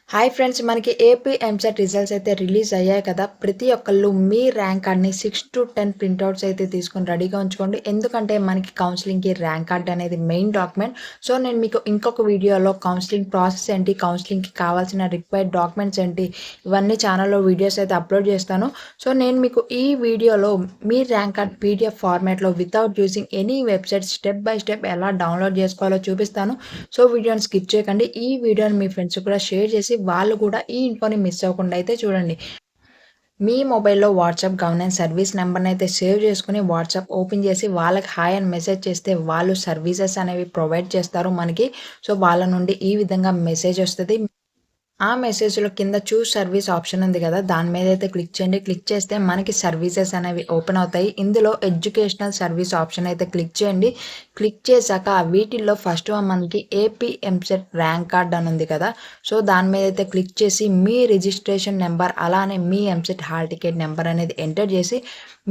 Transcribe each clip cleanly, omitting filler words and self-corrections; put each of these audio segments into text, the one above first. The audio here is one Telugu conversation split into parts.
హాయ్ ఫ్రెండ్స్, మనకి ఏపీ ఎంసెట్ రిజల్ట్స్ అయితే రిలీజ్ అయ్యాయి కదా. ప్రతి ఒక్కళ్ళు మీ ర్యాంక్ కార్డ్‌ని 6-10 ప్రింట్‌ఔట్స్ అయితే తీసుకొని రెడీగా ఉంచుకోండి. ఎందుకంటే మనకి కౌన్సెలింగ్‌కి ర్యాంక్ కార్డ్ అనేది మెయిన్ డాక్యుమెంట్. సో, నేను మీకు ఇంకొక వీడియోలో కౌన్సెలింగ్ ప్రాసెస్ ఏంటి, కౌన్సెలింగ్‌కి కావాల్సిన రిక్వైర్డ్ డాక్యుమెంట్స్ ఏంటి, ఇవన్నీ ఛానల్‌లో వీడియోస్ అయితే అప్లోడ్ చేస్తాను. సో, నేను మీకు ఈ వీడియోలో మీ ర్యాంక్ కార్డ్ పీడిఎఫ్ ఫార్మాట్‌లో without using any website step by step ఎలా డౌన్‌లోడ్ చేసుకోవాలో చూపిస్తాను. సో, వీడియోని స్కిప్ చేయకండి. ఈ వీడియోని మీ ఫ్రెండ్స్‌కి కూడా షేర్ చేసి వాళ్ళు కూడా ఈ ఇన్ఫోని మిస్ అవ్వకుండా అయితే చూడండి. మీ మొబైల్‌లో వాట్సాప్ గవర్నెన్స్ సర్వీస్ నంబర్‌నైతే సేవ్ చేసుకొని వాట్సాప్ ఓపెన్ చేసి వాళ్ళకి హాయ్ అని మెసేజ్ చేస్తే వాళ్ళు సర్వీసెస్ అనేవి ప్రొవైడ్ చేస్తారు మనకి. సో, వాళ్ళ నుండి ఈ విధంగా మెసేజ్ వస్తది. ఆ మెసేజ్‌లో కింద చూస్ సర్వీస్ ఆప్షన్ ఉంది కదా. దాని మీద అయితే క్లిక్ చేయండి. క్లిక్ చేస్తే మనకి సర్వీసెస్ అనేవి ఓపెన్ అవుతాయి. ఇందులో ఎడ్యుకేషనల్ సర్వీస్ ఆప్షన్ అయితే క్లిక్ చేయండి. క్లిక్ చేశాక వీటిల్లో ఫస్ట్ వన్ మనకి ఏపీ ఎంసెట్ ర్యాంక్ కార్డ్ అని ఉంది కదా. సో, దాని మీద అయితే క్లిక్ చేసి మీ రిజిస్ట్రేషన్ నెంబర్ అలానే మీ ఎంసెట్ హాల్ టికెట్ నెంబర్ అనేది ఎంటర్ చేసి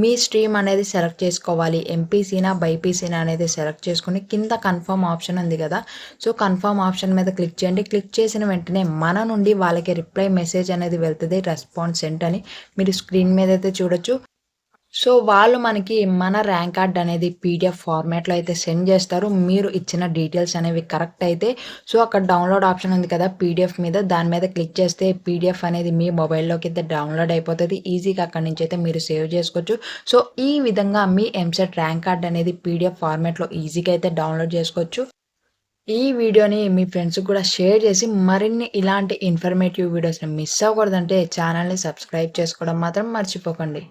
మీ స్ట్రీమ్ అనేది సెలెక్ట్ చేసుకోవాలి. ఎంపీసీనా, బైపీసీనా అనేది సెలెక్ట్ చేసుకొని కింద కన్ఫర్మ్ ఆప్షన్ ఉంది కదా. సో, కన్ఫర్మ్ ఆప్షన్ మీద క్లిక్ చేయండి. క్లిక్ చేసిన వెంటనే మన నుండి వాళ్ళకి రిప్లై మెసేజ్ అనేది వెళ్తది. రెస్పాన్స్ సెంట్ అని మీరు స్క్రీన్ మీద అయితే చూడొచ్చు. సో, వాళ్ళు మనకి మన ర్యాంక్ కార్డ్ అనేది పీడిఎఫ్ ఫార్మాట్‌లో అయితే సెండ్ చేస్తారు. మీరు ఇచ్చిన డీటెయిల్స్ అనేవి కరెక్ట్ అయితే. సో, అక్కడ డౌన్‌లోడ్ ఆప్షన్ ఉంది కదా పీడిఎఫ్ మీద. దాని మీద క్లిక్ చేస్తే పీడిఎఫ్ అనేది మీ మొబైల్‌లోకి అయితే డౌన్‌లోడ్ అయిపోతది. ఈజీగా అక్కడి నుంచి అయితే మీరు సేవ్ చేసుకోవచ్చు. సో, ఈ విధంగా మీ ఎంసెట్ ర్యాంక్ కార్డ్ అనేది పీడిఎఫ్ ఫార్మాట్‌లో ఈజీగా అయితే డౌన్‌లోడ్ చేసుకోవచ్చు. ఈ వీడియోని మీ ఫ్రెండ్స్‌కి కూడా షేర్ చేసి మరిన్ని ఇలాంటి ఇన్ఫర్మేటివ్ వీడియోస్‌ని మిస్ అవ్వకూడదంటే ఛానల్‌ని సబ్స్క్రైబ్ చేసుకోవడం మాత్రం మర్చిపోకండి.